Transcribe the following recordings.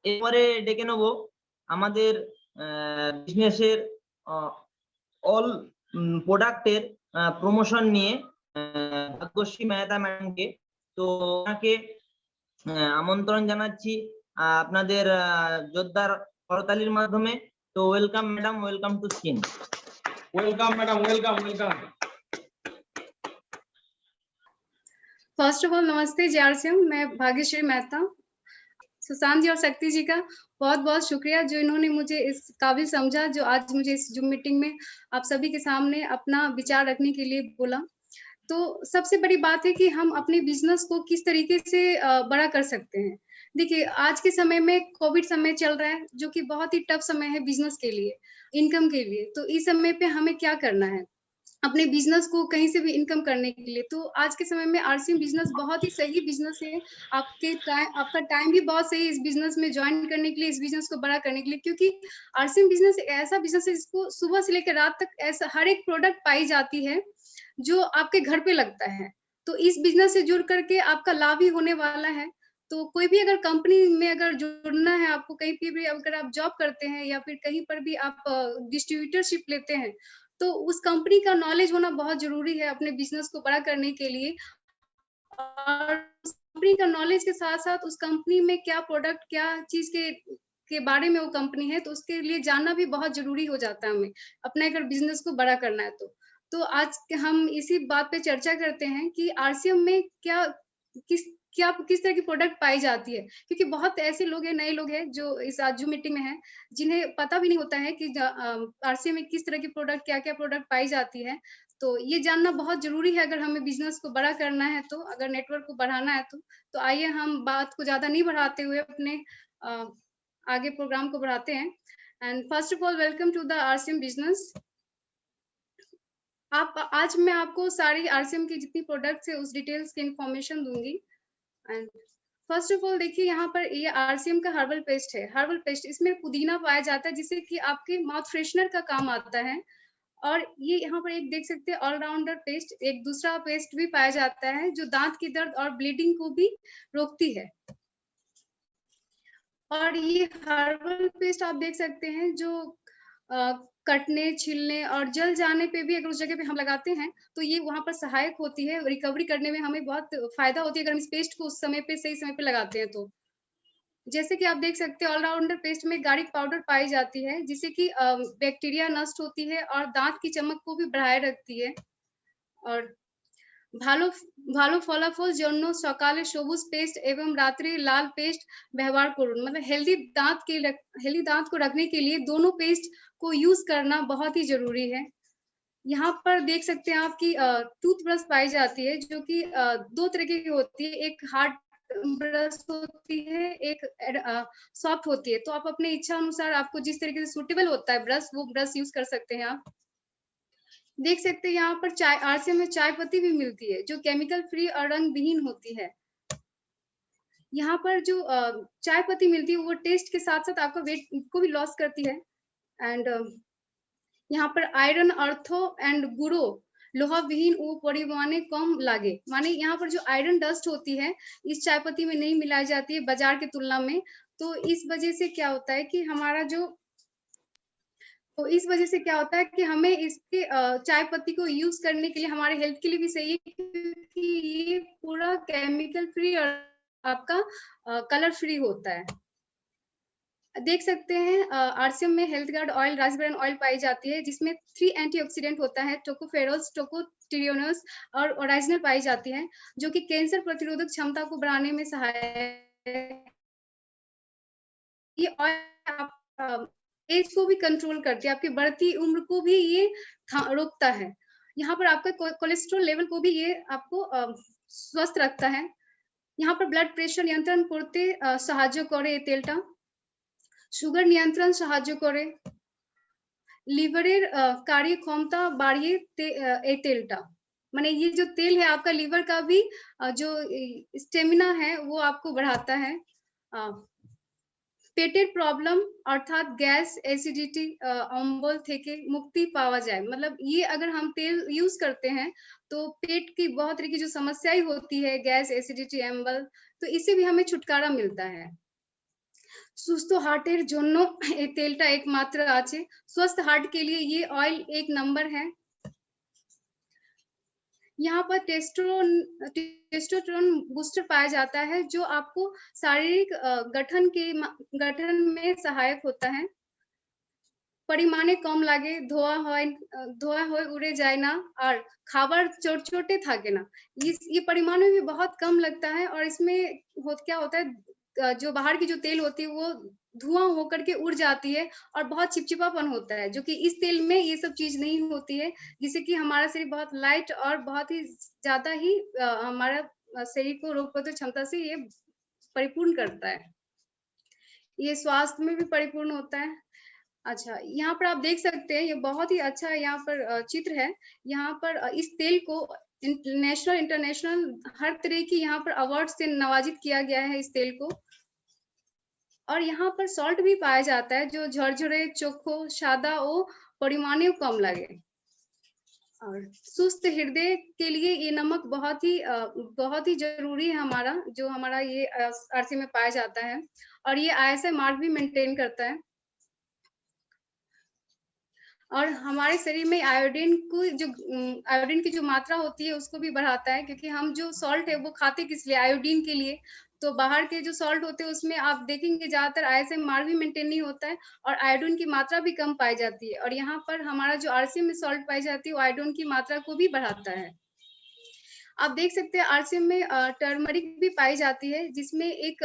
এরপরে ডেকে নেব আমাদের বিজনেসের অল প্রোডাক্টের প্রমোশন নিয়ে ভাগ্যশ্রী মেহতা ম্যাডামকে। তো ওনাকে আমন্ত্রণ জানাচ্ছি আপনাদের জোরদার করতালির মাধ্যমে। তো welcome madam, welcome to screen. Welcome madam, welcome welcome. First of all नमस्ते JRCM, मैं भाग्यश्री मेहता। सुशांत जी और शक्ति जी का बहुत बहुत शुक्रिया जो इन्होंने मुझे इस काबिल समझा, जो आज मुझे इस जूम मीटिंग में आप सभी के सामने अपना विचार रखने के लिए बोला। तो सबसे बड़ी बात है कि हम अपने बिजनेस को किस तरीके से बड़ा कर सकते हैं। देखिए आज के समय में कोविड समय चल रहा है जो कि बहुत ही टफ समय है बिजनेस के लिए, इनकम के लिए। तो इस समय पे हमें क्या करना है अपने बिजनेस को कहीं से भी इनकम करने के लिए। तो आज के समय में RCM बिजनेस बहुत ही सही बिजनेस है। आपका टाइम भी बहुत सही है इस बिजनेस में ज्वाइन करने के लिए, इस बिजनेस को बड़ा करने के लिए, क्योंकि RCM बिजनेस एक ऐसा बिजनेस है जिसको सुबह से लेकर रात तक ऐसा हर एक प्रोडक्ट पाई जाती है जो आपके घर पे लगता है। तो इस बिजनेस से जुड़ करके आपका लाभ ही होने वाला है। तो कोई भी अगर कंपनी में अगर जुड़ना है आपको, कहीं पे भी अगर आप जॉब करते हैं या फिर कहीं पर भी आप डिस्ट्रीब्यूटरशिप लेते हैं, तो उस कंपनी का नॉलेज होना बहुत जरूरी है अपने बिजनेस को बड़ा करने के लिए। और उस कंपनी का नॉलेज के साथ साथ उस कंपनी में क्या प्रोडक्ट, क्या चीज के बारे में वो कंपनी है, तो उसके लिए जानना भी बहुत जरूरी हो जाता है हमें अपना अगर बिजनेस को बड़ा करना है। तो आज हम इसी बात पे चर्चा करते हैं कि RCM में किस तरह की प्रोडक्ट पाई जाती है, क्योंकि बहुत ऐसे लोग हैं, नए लोग हैं जो इस आज जूम मीटिंग में हैं, जिन्हें पता भी नहीं होता है कि RCM में किस तरह की प्रोडक्ट, क्या क्या प्रोडक्ट पाई जाती है। तो ये जानना बहुत जरूरी है अगर हमें बिजनेस को बड़ा करना है, तो अगर नेटवर्क को बढ़ाना है तो आइए हम बात को ज्यादा नहीं बढ़ाते हुए अपने आगे प्रोग्राम को बढ़ाते हैं। And first of all welcome to the RCM business. आज मैं आपको सारी RCM की जितनी प्रोडक्ट्स है उस डिटेल्स की इंफॉर्मेशन दूंगी। एंड फर्स्ट ऑफ ऑल देखिए यहाँ पर ये RCM का हर्बल पेस्ट है। हर्बल पेस्ट, इसमें पुदीना पाया जाता है जिससे कि आपके माउथ फ्रेशनर का काम आता है। और ये यहाँ पर एक देख सकते हैं ऑलराउंडर पेस्ट, एक दूसरा पेस्ट भी पाया जाता है जो दांत की दर्द और ब्लीडिंग को भी रोकती है। और ये हर्बल पेस्ट आप देख सकते हैं जो कटने, छिलने और जल जाने पे भी अगर उस जगह पे हम लगाते हैं तो ये वहां पर सहायक होती है, रिकवरी करने में हमें बहुत फायदा होती है अगर हम इस पेस्ट को उस समय पे सही समय पे लगाते हैं। तो जैसे कि आप देख सकते हैं ऑलराउंडर पेस्ट में गार्लिक पाउडर पाई जाती है जिससे कि बैक्टीरिया नष्ट होती है और दांत की चमक को भी बढ़ाए रखती है। और ভালো ফলাফল জন্য সকালে সবুজ पेस्ट एवं रात्रि लाल पेस्ट व्यवहार करूँ। मतलब हेल्दी दांत को रखने के लिए दोनों पेस्ट को यूज करना बहुत ही जरूरी है। यहाँ पर देख सकते हैं आप कि टूथब्रश पाई जाती है जो कि दो तरीके की होती है, एक हार्ड ब्रश होती है, एक सॉफ्ट होती है। तो आप अपने इच्छा अनुसार आपको जिस तरीके से सूटेबल होता है ब्रश, वो ब्रश यूज कर सकते हैं। आप देख सकते हैं यहाँ पर RCM में चाय पत्ती भी मिलती है जो केमिकल फ्री और रंग विहीन होती है। यहाँ पर जो चाय पत्ती मिलती है वो टेस्ट के साथ साथ आपका वेट को भी लॉस करती है। एंड यहाँ पर आयरन, अर्थो एंड गुरो लोहा विहीन वो परिमाणे कम लागे, माने यहाँ पर जो आयरन डस्ट होती है इस चाय पत्ती में नहीं मिलाई जाती है बाजार की तुलना में। तो इस वजह से क्या होता है कि कि हमें इसके चाय पत्ती को यूज करने के लिए हमारे हेल्थ के लिए भी सही है, क्योंकि ये पूरा केमिकल फ्री और आपका कलर फ्री होता है। देख सकते हैं RCM में health guard oil, raspberry oil पाई जाती है जिसमें 3 एंटीऑक्सीडेंट होता है, टोकोफेरोल्स, टोकोटिरियोनस और ओरिजिनल पाई जाती है जो कि कैंसर प्रतिरोधक क्षमता को बढ़ाने में सहायक। ये ऑयल एज को भी कंट्रोल करती है, आपकी बढ़ती उम्र को भी ये रोकता है। यहाँ पर आपका कोलेस्ट्रॉल लेवल को भी ये आपको स्वस्थ रखता है। यहाँ पर ब्लड प्रेशर नियंत्रण करते সাহায্য করে এই তেলটা, সুগার নিয়ন্ত্রণ সাহায্য করে, লিভারের कार्य क्षमता বাড়িয়ে এই তেলটা, माने ये जो तेल है आपका लीवर का भी जो स्टेमिना है वो आपको बढ़ाता है। पेटेर प्रॉब्लम अर्थात गैस, एसिडिटी, अम्बल থেকে मुक्ति पावा जाए। मतलब ये अगर हम तेल यूज करते हैं तो पेट की बहुत तरह की जो समस्याएं होती है, गैस, एसिडिटी, अम्बल, तो इससे भी हमें छुटकारा मिलता है। সুস্থ হার্টের জন্য এই তেলটা একমাত্র আছে। स्वस्थ हार्ट के लिए ये ऑयल एक नंबर है। यहाँ पर टेस्टोस्टेरोन बूस्टर पाया जाता है जो आपको शारीरिक गठन में सहायक होता है। परिमाणे कम लागे, धोआ होए उड़े जाए ना, और खाबर चोटे थाके ना, ये परिमाण में भी बहुत कम लगता है। और इसमें क्या होता है, जो बाहर की जो तेल होती है वो धुआं होकर के उड़ जाती है और बहुत चिपचिपापन होता है, जो कि इस तेल में ये सब चीज नहीं होती है, जिससे कि हमारा शरीर बहुत लाइट और बहुत ही ज्यादा ही हमारा शरीर को रोग प्रतिरोधक क्षमता से ये परिपूर्ण करता है। ये स्वास्थ्य में भी परिपूर्ण होता है। अच्छा, यहाँ पर आप देख सकते हैं, ये बहुत ही अच्छा यहाँ पर चित्र है। यहाँ पर इस तेल को नेशनल इंटरनेशनल हर तरह की यहाँ पर अवार्ड से नवाजित किया गया है इस तेल को। और यहाँ पर सॉल्ट भी पाया जाता है जो झरझरे, चोखो, सादा ओ परिमाणे कम लगे। और सुस्त हृदय के लिए ये नमक बहुत ही जरूरी है हमारा, जो हमारा ये आरसी में पाया जाता है। और ये ISI मार्क भी मेंटेन करता है। और हमारे शरीर में आयोडीन की जो मात्रा होती है उसको भी बढ़ाता है, क्योंकि हम जो सॉल्ट है वो खाते किस लिए, आयोडीन के लिए। तो बाहर के जो सॉल्ट होते हैं उसमें आप देखेंगे ज्यादातर ISI मार्क भी मेंटेन नहीं होता है और आयोडीन की मात्रा भी कम पाई जाती है। और यहाँ पर हमारा जो आरसीएम में सॉल्ट पाई जाती है वो आयोडीन की मात्रा को भी बढ़ाता है। आप देख सकते हैं आरसीएम में टर्मरिक भी पाई जाती है, जिसमें एक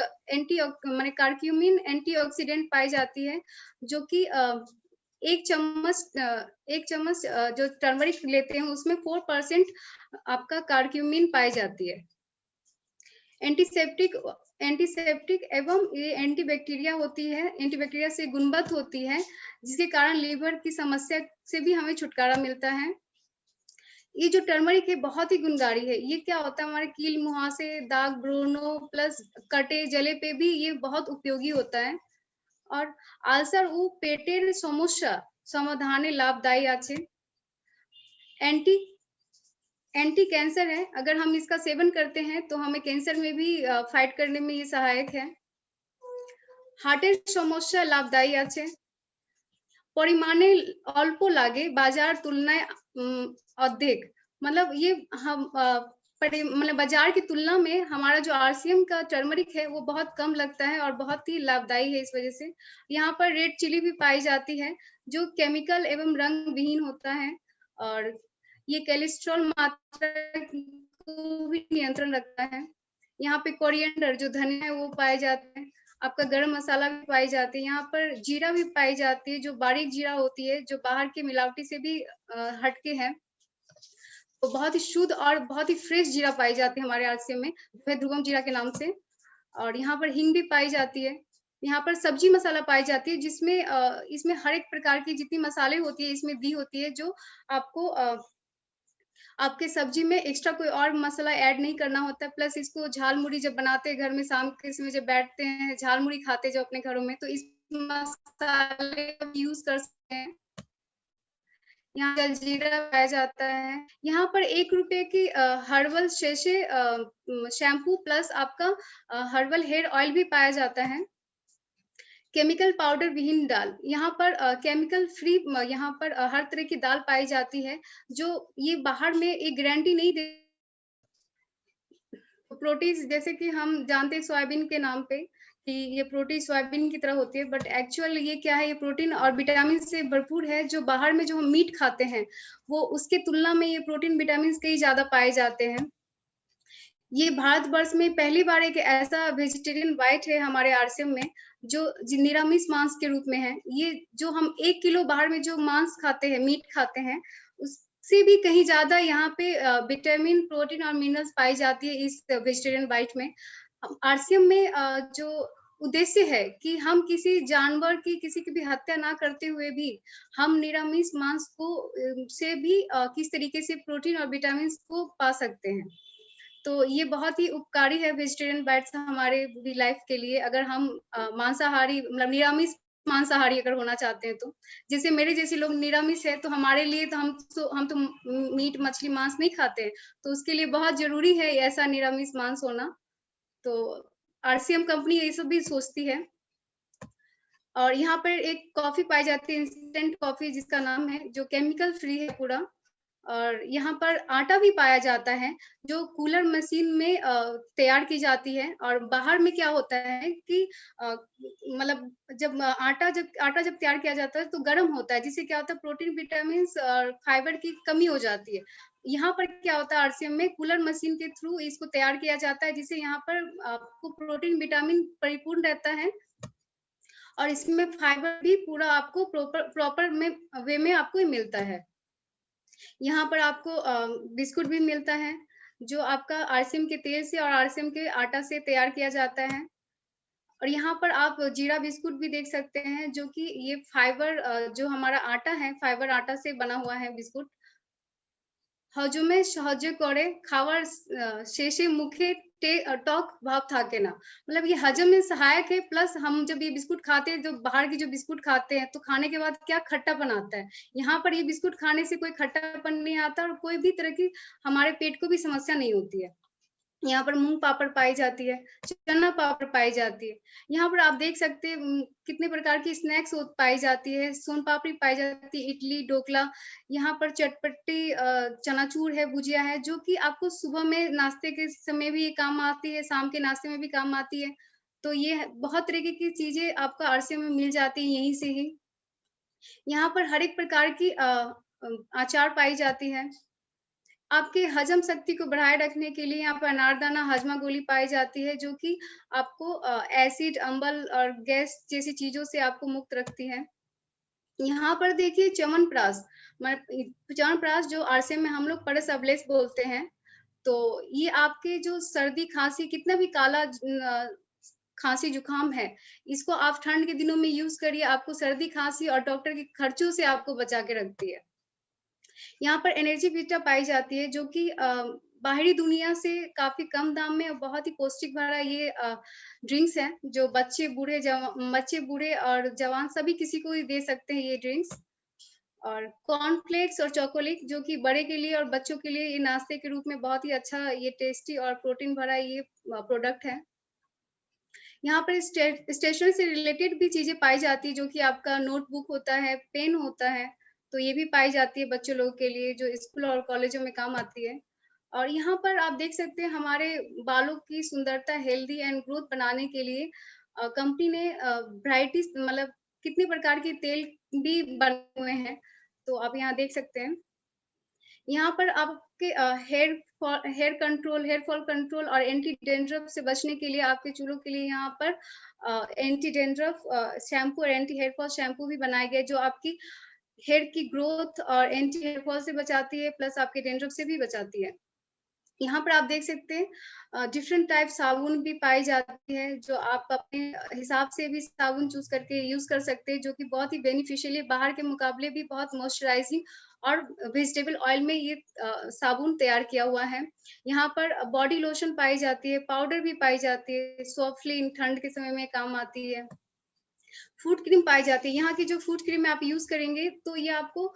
कर्क्यूमिन एंटीऑक्सीडेंट पाई जाती है, जो कि एक चम्मच जो टर्मरिक लेते हैं उसमें 4% आपका कर्क्यूमिन पाई जाती है। एंटीसेप्टिक एवं ये एंटीबैक्टीरिया होती है, एंटीबैक्टीरिया से गुणवत्त होती है, जिसके कारण लीवर की समस्या से भी हमें छुटकारा मिलता है। ये जो टर्मरिक है बहुत ही गुणकारी है। ये क्या होता है, हमारे कील, मुहासे, दाग, ब्रोनो प्लस कटे जले पे भी ये बहुत उपयोगी होता है। और आल्सर ও পেটের সমস্যা সমাধানে লাভদাयी আছে। एंटी कैंसर है, अगर हम इसका सेवन करते हैं तो हमें कैंसर में भी फाइट करने में ये सहायक है। हार्टेर समस्या लाभदायी আছে। परिमाणे अल्प लागे, बाजार तुलनाয় अधिक, मतलब ये हम मतलब बाजार की तुलना में हमारा जो आरसीएम का टर्मरिक है वो बहुत कम लगता है और बहुत ही लाभदायी है। इस वजह से यहाँ पर रेड चिली भी पाई जाती है, जो केमिकल एवं रंग विहीन होता है और ये कोलेस्ट्रॉल मात्रा को भी नियंत्रण रखता है। यहाँ पे कोरिएंडर जो धनिया है वो पाए जाते हैं। आपका गरम मसाला भी पाई जाती है। यहाँ पर जीरा भी पाई जाती है, जो बारीक जीरा होती है, जो बाहर की मिलावटी से भी हटके है। तो बहुत ही शुद्ध और बहुत ही फ्रेश जीरा पाई जाती है हमारे आरसीएम में, ध्रुवम जीरा के नाम से। और यहाँ पर हींग भी पाई जाती है। यहाँ पर सब्जी मसाला पाई जाती है, जिसमें इसमें हर एक प्रकार की जितनी मसाले होती है इसमें दी होती है, जो आपको आपके सब्जी में एक्स्ट्रा कोई और मसाला ऐड नहीं करना होता है। प्लस इसको झाल मुड़ी जब बनाते हैं घर में, शाम के समय जब बैठते हैं झाल मुड़ी खाते जो अपने घरों में, तो इस मसाले का यूज कर सकते हैं। यहाँ जलजीरा पाया जाता है। यहाँ पर 1 रुपए की हर्बल शेशे शैम्पू प्लस आपका हर्बल हेयर ऑयल भी पाया जाता है। केमिकल पाउडर विहीन दाल, यहाँ पर केमिकल फ्री यहाँ पर हर तरह की दाल पाई जाती है, जो ये बाहर में एक गारंटी नहीं दे। प्रोटीन जैसे कि हम जानते हैं सोयाबीन के नाम पे कि ये प्रोटीन सोयाबीन की तरह होती है, बट एक्चुअल ये क्या है, ये प्रोटीन और विटामिन से भरपूर है। जो बाहर में जो हम मीट खाते हैं वो उसके तुलना में ये प्रोटीन विटामिन कई ज्यादा पाए जाते हैं। ये भारतवर्ष में पहली बार एक ऐसा वेजिटेरियन वाइट है हमारे आरसीएम में, जो निरामिष मांस के रूप में है। ये जो हम 1 किलो बाहर में जो मांस खाते हैं, मीट खाते हैं, उससे भी कहीं ज्यादा यहाँ पे विटामिन, प्रोटीन और मिनरल्स पाई जाती है इस वेजिटेरियन वाइट में। आरसीएम में जो उद्देश्य है कि हम किसी जानवर की किसी की भी हत्या ना करते हुए भी हम निरामिष मांस को से भी किस तरीके से प्रोटीन और विटामिन को पा सकते हैं। तो ये बहुत ही उपकारी है वेजिटेरियन डाइट्स हमारे भी लाइफ के लिए। अगर हम मांसाहारी मतलब निरामिष मांसाहारी अगर होना चाहते हैं, तो जैसे मेरे जैसे लोग निरामिष है, तो हमारे लिए तो हम तो मीट, मछली, मांस नहीं खाते हैं, तो उसके लिए बहुत जरूरी है ऐसा निरामिष मांस होना। तो आरसीएम कंपनी ये सब भी सोचती है। और यहाँ पर एक कॉफी पाई जाती है, इंस्टेंट कॉफी, जिसका नाम है, जो केमिकल फ्री है पूरा। और यहाँ पर आटा भी पाया जाता है, जो कूलर मशीन में तैयार की जाती है। और बाहर में क्या होता है कि मतलब जब आटा जब तैयार किया जाता है तो गर्म होता है, जिससे क्या होता है, प्रोटीन, विटामिन और फाइबर की कमी हो जाती है। यहाँ पर क्या होता है, आरसीएम में कूलर मशीन के थ्रू इसको तैयार किया जाता है, जिससे यहाँ पर आपको प्रोटीन, विटामिन परिपूर्ण रहता है। और इसमें फाइबर भी पूरा आपको प्रॉपर वे में आपको मिलता है। यहाँ पर आपको बिस्कुट भी मिलता है, जो आपका आरसीएम के तेल से और आरसीएम के आटा से तैयार किया जाता है। और यहाँ पर आप जीरा बिस्कुट भी देख सकते हैं, जो कि ये फाइबर जो हमारा आटा है, फाइबर आटा से बना हुआ है बिस्कुट। হজমে সাহায্য করে, খাওয়ার শেষে মুখে टॉक भाव থাকে ना, मतलब ये हजम में सहायक है। प्लस हम जब ये बिस्कुट खाते हैं, जो बाहर की जो बिस्कुट खाते हैं, तो खाने के बाद क्या खट्टापन आता है, यहाँ पर ये बिस्कुट खाने से कोई खट्टापन नहीं आता और कोई भी तरह की हमारे पेट को भी समस्या नहीं होती है। यहाँ पर मूंग पापड़ पाई जाती है, चना पापड़ पाई जाती है। यहाँ पर आप देख सकते हैं कितने प्रकार की स्नैक्स पाई जाती है, सोन पापड़ी पाई जाती है, इडली, ढोकला। यहाँ पर चटपटी चनाचूर है, भुजिया है, जो कि आपको सुबह में नाश्ते के समय भी ये काम आती है, शाम के नाश्ते में भी काम आती है। तो ये बहुत तरीके की चीजें आपका आरसीएम में मिल जाती है यहीं से ही। यहाँ पर हर एक प्रकार की अचार पाई जाती है। आपके हजम शक्ति को बढ़ाए रखने के लिए यहाँ पर अनारदाना हजमा गोली पाई जाती है, जो कि आपको एसिड, अम्ल और गैस जैसी चीजों से आपको मुक्त रखती है। यहाँ पर देखिए च्यवनप्राश, च्यवनप्राश जो आरसीएम में हम लोग परस अवलेस बोलते हैं। तो ये आपके जो सर्दी, खांसी, कितना भी काला खांसी जुकाम है, इसको आप ठंड के दिनों में यूज करिए, आपको सर्दी, खांसी और डॉक्टर के खर्चों से आपको बचा के रखती है। यहाँ पर एनर्जी बीटा पाई जाती है, जो कि बाहरी दुनिया से काफी कम दाम में और बहुत ही पौष्टिक भरा ये ड्रिंक्स है, जो बच्चे, बूढ़े और जवान सभी किसी को ही दे सकते हैं ये ड्रिंक्स। और कॉर्नफ्लेक्स और चॉकोलेट, जो कि बड़े के लिए और बच्चों के लिए ये नाश्ते के रूप में बहुत ही अच्छा, ये टेस्टी और प्रोटीन भरा ये प्रोडक्ट है। यहाँ पर स्टेशनरी से रिलेटेड भी चीजें पाई जाती है, जो कि आपका नोटबुक होता है, पेन होता है, तो ये भी पाई जाती है बच्चों लोगों के लिए, जो स्कूल और कॉलेजों में काम आती है। और यहाँ पर आप देख सकते हैं हमारे बालों की सुंदरता, हेल्दी एंड ग्रोथ बनाने के लिए कंपनी ने वैरायटीज, मतलब कितने प्रकार के तेल भी बने हुए हैं, तो आप यहाँ देख सकते हैं। यहाँ पर आपके hair control, hair fall control और एंटी डेंड्रफ से बचने के लिए आपके चूलों के लिए यहाँ पर एंटी डेंड्रफ शैम्पू और एंटी हेयर फॉल शैम्पू भी बनाए गए, जो आपकी हेयर की ग्रोथ और एंटी हेयर फॉल से बचाती है, प्लस आपके डेंड्रफ से भी बचाती है। यहाँ पर आप देख सकते हैं डिफरेंट टाइप साबुन भी पाई जाती है, जो आप अपने हिसाब से भी साबुन चूज करके यूज कर सकते हैं, जो कि बहुत ही बेनिफिशियल है, बाहर के मुकाबले भी बहुत मॉइस्चराइजिंग और वेजिटेबल ऑयल में ये साबुन तैयार किया हुआ है। यहाँ पर बॉडी लोशन पाई जाती है, पाउडर भी पाई जाती है, सॉफ्टली इन ठंड के समय में काम आती है। फूड क्रीम पाई जाती है, यहाँ की जो फूड क्रीम आप यूज करेंगे तो ये आपको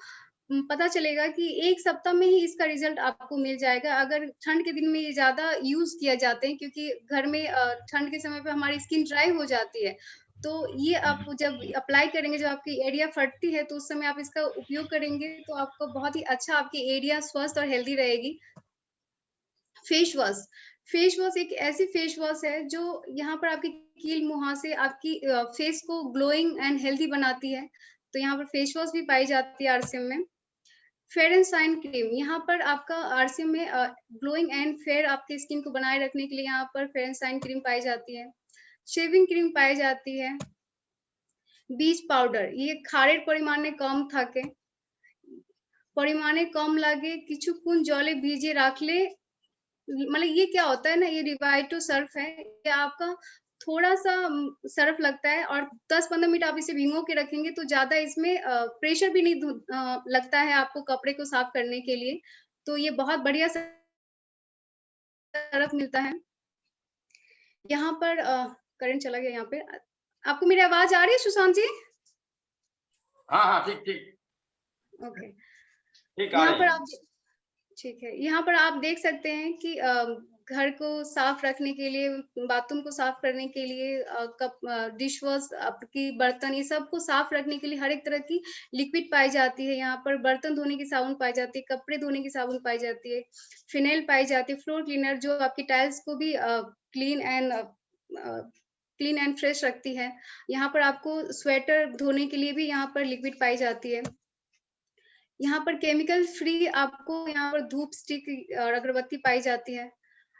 पता चलेगा कि 1 सप्ताह में ही इसका रिजल्ट आपको मिल जाएगा। अगर ठंड के दिन में ये ज़्यादा यूज़ किया जाते हैं, क्योंकि घर में ठंड के समय पे हमारी स्किन ड्राई हो जाती है, तो ये आप जब अप्लाई करेंगे, जब आपकी एरिया फटती है, तो उस समय आप इसका उपयोग करेंगे, तो आपको बहुत ही अच्छा, आपकी एरिया स्वस्थ और हेल्दी रहेगी। फेस वॉश, फेस वॉश एक ऐसी फेस वॉश है, जो यहाँ पर आपकी कील मुहासे आपकी फेस को ग्लोइंग एंड हेल्दी बनाती है, तो यहाँ पर फेस वॉश भी पाई जाती है आरसीएम में। फेयर एंड शाइन क्रीम, यहाँ पर आपका आरसीएम में ग्लोइंग एंड फेयर आपकी स्किन को बनाए रखने के लिए यहाँ पर फेयर एंड शाइन क्रीम पाई जाती है। शेविंग क्रीम पाई जाती है। बीज पाउडर, ये खारेर परिमाणे कम থাকে, परिमाणे कम लागे, কিছুক্ষণ जले ভিজে রাখলে, मतलब ये क्या होता है ना, ये रिवाइटो सर्फ है, ये आपका थोड़ा सा सर्फ लगता है और 10-15 मिनट आप इसे भिगो के रखेंगे, तो ज्यादा इसमें प्रेशर भी नहीं लगता है आपको कपड़े को साफ करने के लिए, तो ये बहुत बढ़िया सर्फ मिलता है। यहाँ पर करंट चला गया, यहाँ पे आपको मेरी आवाज आ रही है सुशांत जी? हाँ हाँ, ठीक ठीक ओके। ठीक। यहाँ पर आप, ठीक है, यहाँ पर आप देख सकते हैं कि घर को साफ रखने के लिए, बाथरूम को साफ करने के लिए, कप डिश वॉश, आपकी बर्तन, ये सब को साफ रखने के लिए हर एक तरह की लिक्विड पाई जाती है। यहाँ पर बर्तन धोने की साबुन पाई जाती है, कपड़े धोने की साबुन पाई जाती है, फिनाइल पाई जाती है, फ्लोर क्लीनर जो आपकी टाइल्स को भी क्लीन एंड फ्रेश रखती है। यहाँ पर आपको स्वेटर धोने के लिए भी यहाँ पर लिक्विड पाई जाती है। यहाँ पर केमिकल फ्री आपको यहाँ पर धूप स्टिक और अगरबत्ती पाई जाती है।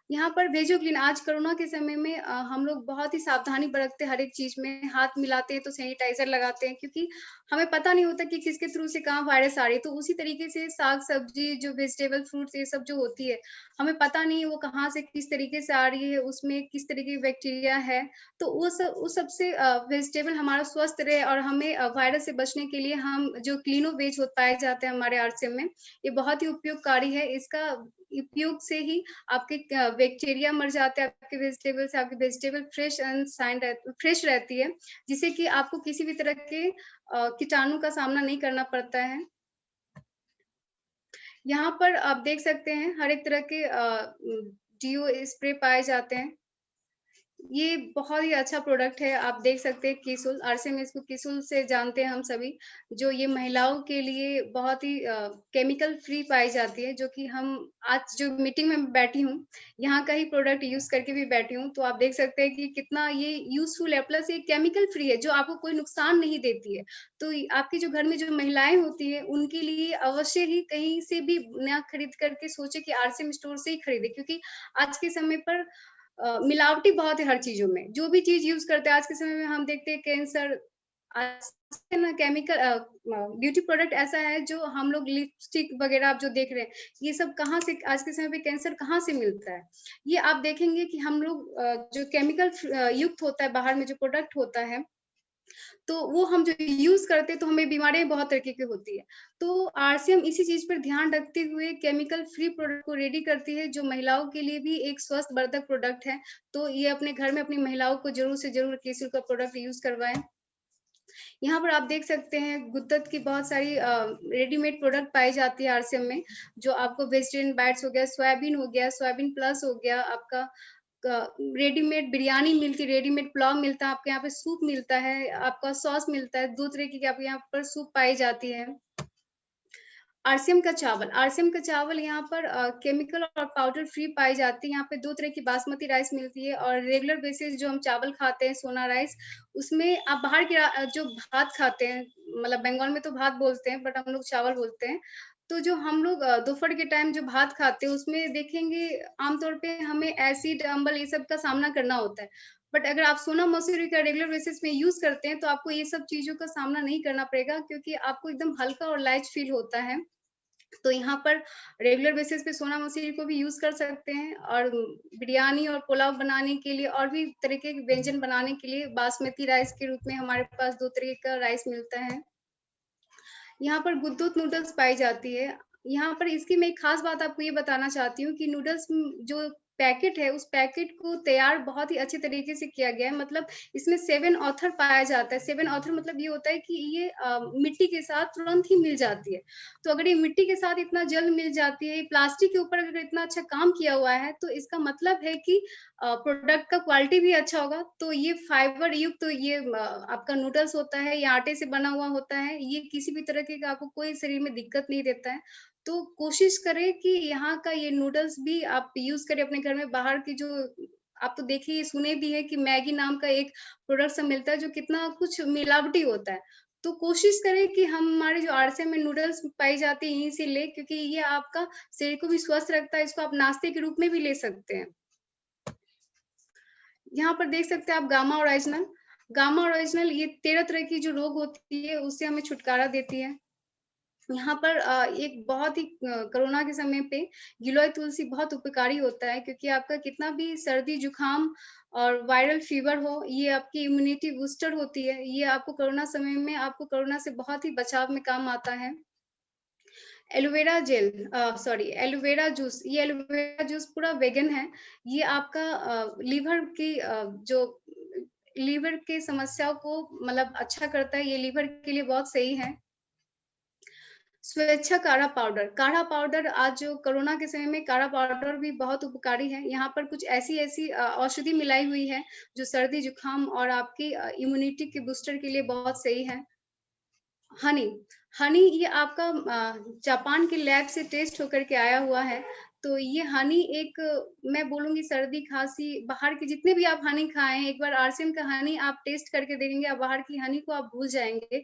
यहाँ पर वेजो क्लीन, आज कोरोना के समय में हम लोग बहुत ही सावधानी बरतते हैं, हर एक चीज में हाथ मिलाते हैं तो सैनिटाइजर लगाते हैं, क्योंकि हमें पता नहीं होता कि किसके थ्रू से कहाँ वायरस आ रही है। तो उसी तरीके से साग सब्जी, जो वेजिटेबल फ्रूट्स, ये सब जो होती है, हमें पता नहीं वो कहाँ से किस तरीके से आ रही है, उसमें किस तरीके की बैक्टीरिया है। तो उस सबसे वेजिटेबल हमारा स्वस्थ रहे और हमें वायरस से बचने के लिए हम जो क्लीनो वेज पाए जाते हैं हमारे आरसीएम में, ये बहुत ही उपयोगकारी है। इसका उपयोग से ही आपके बैक्टीरिया मर जाते हैं, आपके वेजिटेबल से आपकी वेजिटेबल फ्रेश रहती है, जिससे कि आपको किसी भी तरह के कीटाणु का सामना नहीं करना पड़ता है। यहाँ पर आप देख सकते हैं हर एक तरह के डीओ स्प्रे पाए जाते हैं। ये बहुत ही अच्छा प्रोडक्ट है, आप देख सकते हैं किसुल, आरसीएम इसको किसुल से जानते हैं हम सभी, जो ये महिलाओं के लिए बहुत ही केमिकल फ्री पाई जाती है, जो कि हम आज जो मीटिंग में बैठी हूँ, यहाँ का ही प्रोडक्ट यूज करके भी बैठी हूँ। तो आप देख सकते हैं कि कितना ये यूजफुल है, प्लस ये केमिकल फ्री है, जो आपको कोई नुकसान नहीं देती है। तो आपके जो घर में जो महिलाएं होती है, उनके लिए अवश्य ही कहीं से भी नया खरीद करके सोचे कि आरसीएम स्टोर से ही खरीदे, क्योंकि आज के समय पर मिलावटी बहुत है हर चीजों में। जो भी चीज यूज करते हैं आज के समय में, हम देखते हैं कैंसर, आज ना केमिकल ब्यूटी प्रोडक्ट ऐसा है, जो हम लोग लिपस्टिक वगैरह आप जो देख रहे हैं, ये सब कहाँ से, आज के समय पे कैंसर कहाँ से मिलता है। ये आप देखेंगे कि हम लोग जो केमिकल युक्त होता है बाहर में जो प्रोडक्ट होता है, तो वो हम जो यूज करते हैं तो हमें बीमारियां बहुत तरीके की होती है। तो आरसीएम इसी चीज पर ध्यान रखते हुए केमिकल फ्री प्रोडक्ट को रेडी करती है, जो महिलाओं के लिए भी एक स्वस्थ वर्धक प्रोडक्ट है। तो ये अपने घर में अपनी महिलाओं को जरूर से जरूर केसुल का प्रोडक्ट यूज करवाएं। यहाँ पर आप देख सकते हैं गुद्दत की बहुत सारी रेडीमेड प्रोडक्ट पाई जाती है आरसीएम में, जो आपको वेजिटेरियन बाइट्स हो गया, सोयाबीन प्लस हो गया, आपका रेडीमेड बिरयानी मिलती है, रेडीमेड पुलाव मिलता है, आपके यहाँ पे सूप मिलता है, आपका सॉस मिलता है, 2 तरीके की आपके यहाँ पर सूप पाई जाती है। आरसीएम का चावल यहाँ पर केमिकल और पाउडर फ्री पाई जाती है। यहाँ पे 2 तरह की बासमती राइस मिलती है, और रेगुलर बेसिस जो हम चावल खाते हैं सोना राइस, उसमें आप बाहर के जो भात खाते हैं, मतलब बंगाल में तो भात बोलते हैं, बट हम लोग चावल बोलते हैं। तो जो हम लोग दोपहर के टाइम जो भात खाते हैं, उसमें देखेंगे आमतौर पे हमें एसिड, अम्ल ये सब का सामना करना होता है। बट अगर आप सोना मसूरी का रेगुलर बेसिस में यूज करते हैं, तो आपको ये सब चीजों का सामना नहीं करना पड़ेगा, क्योंकि आपको एकदम हल्का और लाइट फील होता है। तो यहाँ पर रेगुलर बेसिस पे सोना मसूरी को भी यूज कर सकते हैं, और बिरयानी और पुलाव बनाने के लिए और भी तरीके के व्यंजन बनाने के लिए बासमती राइस के रूप में हमारे पास 2 तरीके का राइस मिलता है। यहाँ पर गुद्दुत नूडल्स पाई जाती है। यहाँ पर इसकी मैं एक खास बात आपको ये बताना चाहती हूँ कि नूडल्स जो पैकेट है, उस पैकेट को तैयार बहुत ही अच्छे तरीके से किया गया है। मतलब इसमें 7 ऑथर पाया जाता है। 7 ऑथर मतलब ये होता है कि ये मिट्टी के साथ तुरंत ही मिल जाती है। तो अगर ये मिट्टी के साथ इतना जल्द मिल जाती है, प्लास्टिक के ऊपर अगर इतना अच्छा काम किया हुआ है, तो इसका मतलब है कि प्रोडक्ट का क्वालिटी भी अच्छा होगा। तो ये फाइबर युक्त तो ये आपका नूडल्स होता है, ये आटे से बना हुआ होता है, ये किसी भी तरह के आपको कोई शरीर में दिक्कत नहीं देता है। तो कोशिश करें कि यहाँ का ये नूडल्स भी आप यूज करें अपने घर में। बाहर की जो आप तो देखिए सुने भी है कि मैगी नाम का एक प्रोडक्ट सब मिलता है, जो कितना कुछ मिलावटी होता है। तो कोशिश करें कि हमारे जो आरसीएम में नूडल्स पाई जाती है, यहीं से ले, क्योंकि ये आपका शरीर को भी स्वस्थ रखता है। इसको आप नाश्ते के रूप में भी ले सकते हैं। यहाँ पर देख सकते हैं आप गामा ओरिजिनल ये 13 तरह की जो रोग होती है, उससे हमें छुटकारा देती है। यहाँ पर एक बहुत ही कोरोना के समय पे गिलोय तुलसी बहुत उपकारी होता है, क्योंकि आपका कितना भी सर्दी जुकाम और वायरल फीवर हो, ये आपकी इम्यूनिटी बूस्टर होती है। ये आपको कोरोना समय में आपको कोरोना से बहुत ही बचाव में काम आता है। एलोवेरा जूस, ये एलोवेरा जूस पूरा वेगन है। ये आपका लीवर की समस्या को मतलब अच्छा करता है, ये लीवर के लिए बहुत सही है। स्वेच्छा काढ़ा पाउडर आज जो कोरोना के समय में काढ़ा पाउडर भी बहुत उपकारी है। यहाँ पर कुछ ऐसी औषधि मिलाई हुई है जो सर्दी जुकाम और आपकी इम्यूनिटी के बूस्टर के लिए बहुत सही है। हनी हनी ये आपका जापान के लैब से टेस्ट होकर के आया हुआ है। तो ये हनी एक मैं बोलूँगी सर्दी खाँसी बाहर के जितने भी आप हनी खाएँ, एक बार आरसीएम का हनी आप टेस्ट करके देखेंगे, आप बाहर की हनी को आप भूल जाएँगे।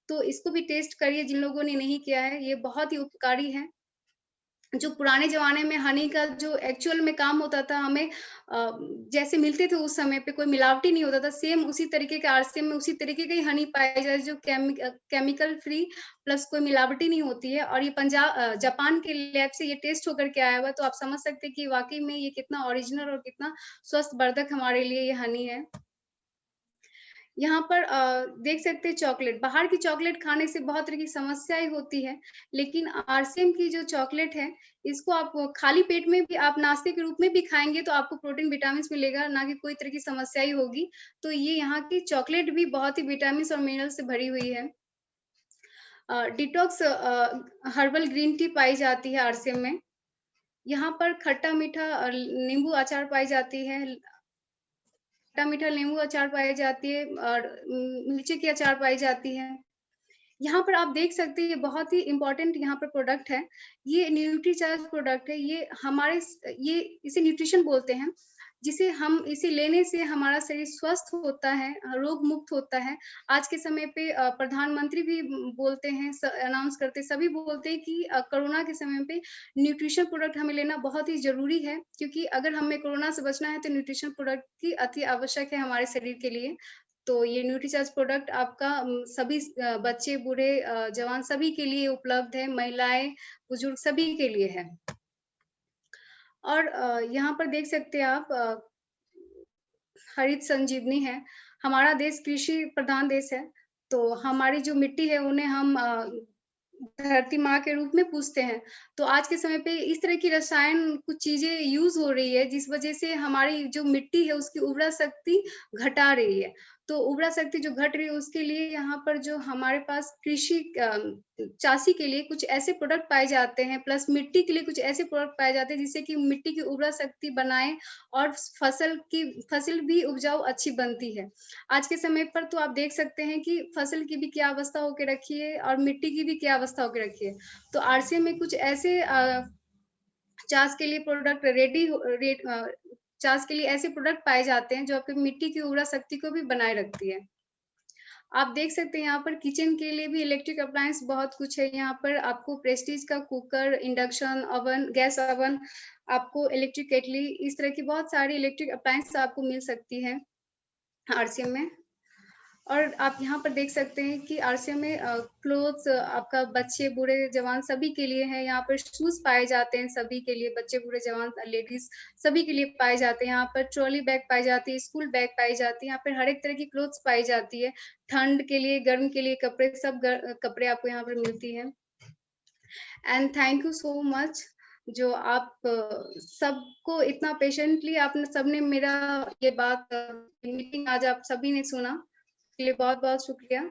तो इसको भी टेस्ट करिए जिन लोगों ने नहीं किया है, ये बहुत ही उपकारी है। जो पुराने ज़माने में हनी का जो एक्चुअल में काम होता था हमें जैसे मिलते थे उस समय पे कोई मिलावटी नहीं होता था, सेम उसी तरीके के आरसीएम में उसी तरीके का ही हनी पाया जाए जो केमिकल फ्री प्लस कोई मिलावटी नहीं होती है और ये जापान के लैब से ये टेस्ट होकर के आया हुआ है, तो आप समझ सकते हैं कि वाक़ई में ये कितना ओरिजिनल और कितना स्वस्थवर्धक हमारे लिए ये हनी है। यहाँ पर देख सकते हैं चॉकलेट, बाहर की चॉकलेट खाने से बहुत तरह की समस्याएँ होती है, लेकिन आरसीएम की जो चॉकलेट है, इसको आप खाली पेट में भी आप नाश्ते के रूप में भी खाएँगे तो आपको प्रोटीन, विटामिन्स मिलेगा, ना कि कोई तरह की समस्या ही होगी। तो ये यहाँ की चॉकलेट भी बहुत ही विटामिन्स और मिनरल्स से भरी हुई है। Detox herbal green T pi जाती है आरसीएम में। यहाँ पर खट्टा-मीठा नींबू अचार पाई जाती है। खट्टा-मीठा नींबू अचार पाई जाती है और मिर्ची की अचार पाई जाती है। यहाँ पर आप देख सकते हैं ये बहुत ही इम्पोर्टेंट यहाँ पर प्रोडक्ट है। ये न्यूट्रीचार्ज प्रोडक्ट है। ये हमारे ये इसे न्यूट्रिशन बोलते हैं, जिसे हम इसे लेने से हमारा शरीर स्वस्थ होता है, रोग मुक्त होता है। आज के समय पे प्रधानमंत्री भी बोलते हैं, अनाउंस करते हैं, सभी बोलते हैं कि कोरोना के समय पे न्यूट्रिशन प्रोडक्ट हमें लेना बहुत ही ज़रूरी है, क्योंकि अगर हमें कोरोना से बचना है तो न्यूट्रिशन प्रोडक्ट की अति आवश्यक है हमारे शरीर के लिए। तो ये न्यूट्रीचार्ज प्रोडक्ट आपका सभी बच्चे, बूढ़े जवान सभी के लिए उपलब्ध है, महिलाएँ, बुजुर्ग सभी के लिए है। और यहाँ पर देख सकते हैं आप हरित संजीवनी है। हमारा देश कृषि प्रधान देश है, तो हमारी जो मिट्टी है उन्हें हम धरती माँ के रूप में पूजते हैं। तो आज के समय पे इस तरह की रसायन कुछ चीज़ें यूज़ हो रही है, जिस वज़ह से हमारी जो मिट्टी है उसकी उर्वरा शक्ति घटा रही है। तो उर्वरा शक्ति जो घट रही है उसके लिए यहाँ पर जो हमारे पास कृषि चाषी के लिए कुछ ऐसे प्रोडक्ट पाए जाते हैं, प्लस मिट्टी के लिए कुछ ऐसे प्रोडक्ट पाए जाते हैं जिससे कि मिट्टी की उर्वरा शक्ति बनाएँ और फसल भी उपजाऊ अच्छी बनती है। आज के समय पर तो आप देख सकते हैं कि फसल की भी क्या अवस्था होके रखी है और मिट्टी की भी क्या अवस्था होके रखी है। तो आरसीएम में कुछ ऐसे चाष के लिए प्रोडक्ट चाष के लिए ऐसे प्रोडक्ट पाए जाते हैं जो आपकी मिट्टी की उर्वरा शक्ति को भी बनाए रखती है। आप देख सकते हैं यहाँ पर किचन के लिए भी इलेक्ट्रिक अप्लायंस बहुत कुछ है। यहाँ पर आपको प्रेस्टीज का cooker, induction oven, gas oven, आपको इलेक्ट्रिक केटली, इस तरह की बहुत सारी इलेक्ट्रिक अप्लायंस आपको मिल सकती है आरसीएम में। और आप यहाँ पर देख सकते हैं कि आरसीएम में क्लोथ्स आपका बच्चे, बूढ़े, जवान सभी के लिए है। यहाँ पर शूज़ पाए जाते हैं सभी के लिए, बच्चे, बूढ़े, जवान, लेडीज़ सभी के लिए पाए जाते हैं। यहाँ पर ट्रॉली बैग पाई जाती है, स्कूल बैग पाई जाती है। यहाँ पर हर एक तरह की क्लोथ्स पाई जाती है। ठंड के लिए, गर्म के लिए कपड़े, सब कपड़े आपको यहाँ पर मिलती है। And thank you so much जो आप सबको इतना पेशेंटली आपने सबने मेरा ये बात मीटिंग आज आप सभी ने सुना, इसके लिए बहुत-बहुत शुक्रिया।